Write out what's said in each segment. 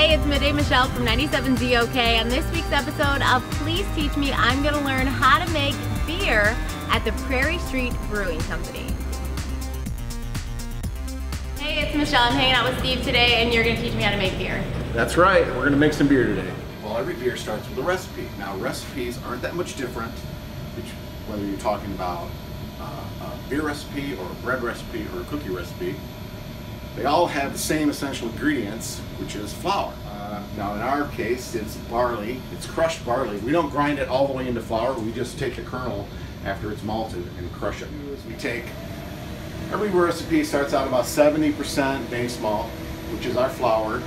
Hey, it's Midday Michelle from 97ZOK. On this week's episode of Please Teach Me, I'm going to learn how to make beer at the Prairie Street Brewing Company. Hey, it's Michelle. I'm hanging out with Steve today, and you're going to teach me how to make beer. That's right. We're going to make some beer today. Well, every beer starts with a recipe. Now, recipes aren't that much different, whether you're talking about a beer recipe or a bread recipe or a cookie recipe. They all have the same essential ingredients, which is flour. Now in our case, it's barley. It's crushed barley. We don't grind it all the way into flour. We just take the kernel after it's malted and crush it. We take, every recipe starts out about 70% base malt, which is our flour.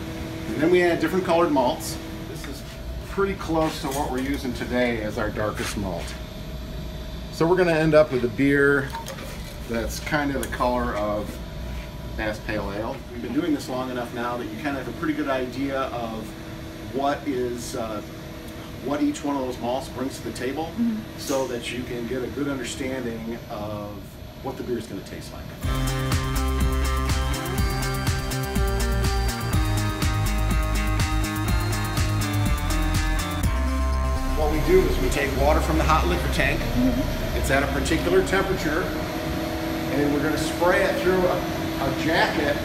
And then we add different colored malts. This is pretty close to what we're using today as our darkest malt. So we're gonna end up with a beer that's kind of the color of Fast Pale Ale. We've been doing this long enough now that you kind of have a pretty good idea of what each one of those malts brings to the table, so that you can get a good understanding of what the beer is going to taste like. What we do is we take water from the hot liquor tank. It's at a particular temperature, and we're going to spray it through a jacket.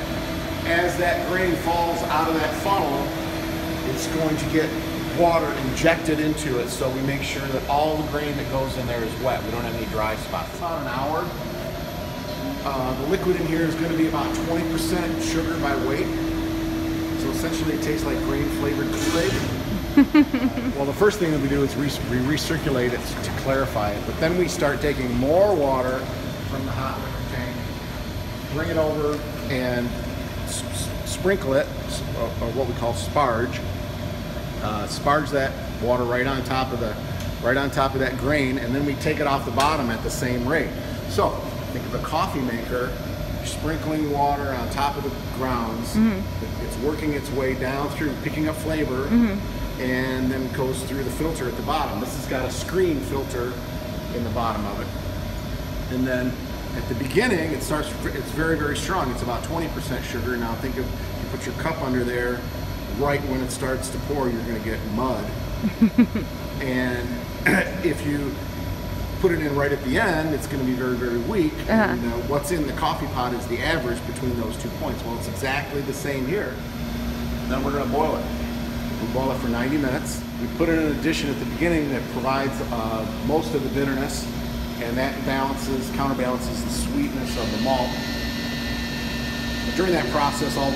As that grain falls out of that funnel, it's going to get water injected into it, so we make sure that all the grain that goes in there is wet. We don't have any dry spots. About an hour. The liquid in here is going to be about 20% sugar by weight, so essentially it tastes like grain flavored Kool-Aid. Well, the first thing that we do is we recirculate it to clarify it, but then we start taking more water from the hot liquor tank, bring it over and sprinkle it, or what we call sparge. Sparge that water right on top of that grain, and then we take it off the bottom at the same rate. So think of a coffee maker sprinkling water on top of the grounds. It's working its way down through, picking up flavor, and then goes through the filter at the bottom. This has got a screen filter in the bottom of it, and then at the beginning, it's very, very strong. It's about 20% sugar. Now think of, you put your cup under there, right when it starts to pour, you're gonna get mud. And if you put it in right at the end, it's gonna be very, very weak. And what's in the coffee pot is the average between those 2 points. Well, it's exactly the same here. Then we're gonna boil it. We boil it for 90 minutes. We put in an addition at the beginning that provides most of the bitterness, and that counterbalances the sweetness of the malt. But during that process, all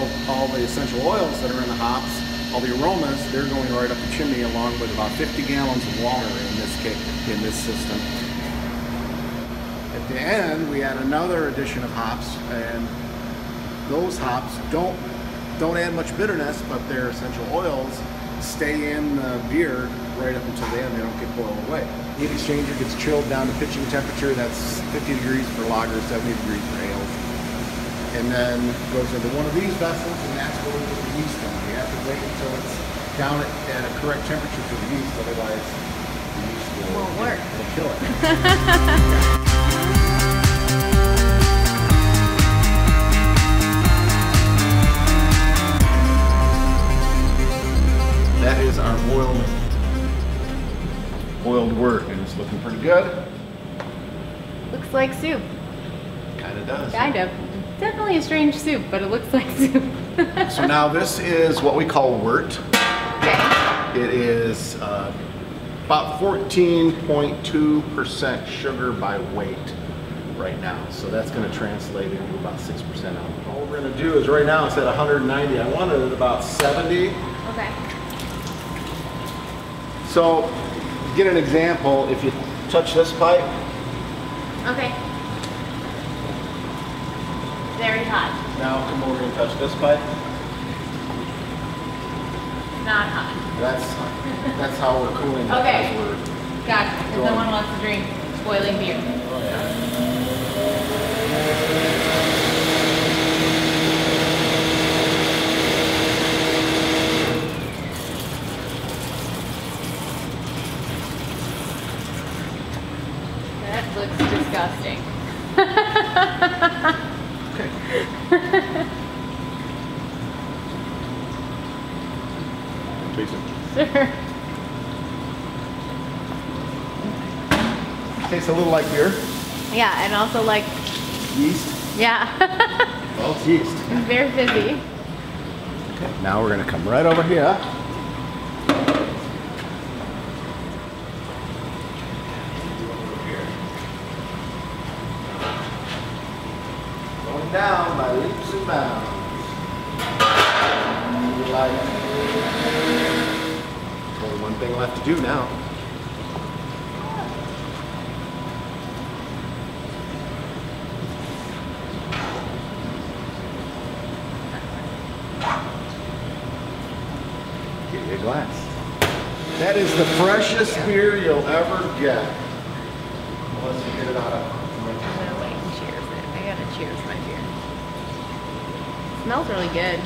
the essential oils that are in the hops, all the aromas, they're going right up the chimney, along with about 50 gallons of water in this system. At the end, we add another addition of hops, and those hops don't add much bitterness, but their essential oils stay in the beer right up until the end. They don't get boiled away. Heat exchanger gets chilled down to pitching temperature. That's 50 degrees for lager, 70 degrees for ales. And then goes into one of these vessels, and that's where we put the yeast in. We have to wait until it's down at a correct temperature for the yeast, otherwise the yeast won't work. It'll kill it. That is our boiled wort, and it's looking pretty good. Looks like soup. Kind of does. Kind of. Definitely a strange soup, but it looks like soup. So now this is what we call wort. Okay. It is about 14.2% sugar by weight right now. So that's going to translate into about 6% alcohol. All we're going to do is, right now it's at 190. I wanted it about 70. Okay. So, to get an example, if you touch this pipe. Okay. Very hot. Now come over and touch this pipe. Not hot. That's how we're cooling it. Okay. Gotcha. Because no one wants to drink boiling beer. Oh yeah. That looks disgusting. Okay. Please. Sure. Tastes a little like beer. Yeah, and also like Yeast. yeah. Well, it's yeast. It's very fizzy. Okay, now we're gonna come right over here. Going down by leaps and bounds. Like, only one thing left to do now. Get you a glass. That is the freshest beer you'll ever get. Unless you get it out of. I'm gonna wait and cheers it. I gotta cheers my beer. It smells really good.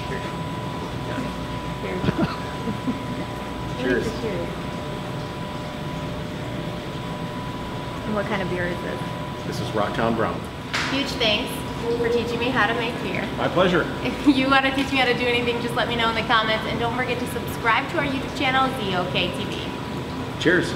Cheers. Cheers. Cheers. And what kind of beer is this? This is Rocktown Brown. Huge thanks for teaching me how to make beer. My pleasure. If you want to teach me how to do anything, just let me know in the comments. And don't forget to subscribe to our YouTube channel, ZOK TV. Cheers.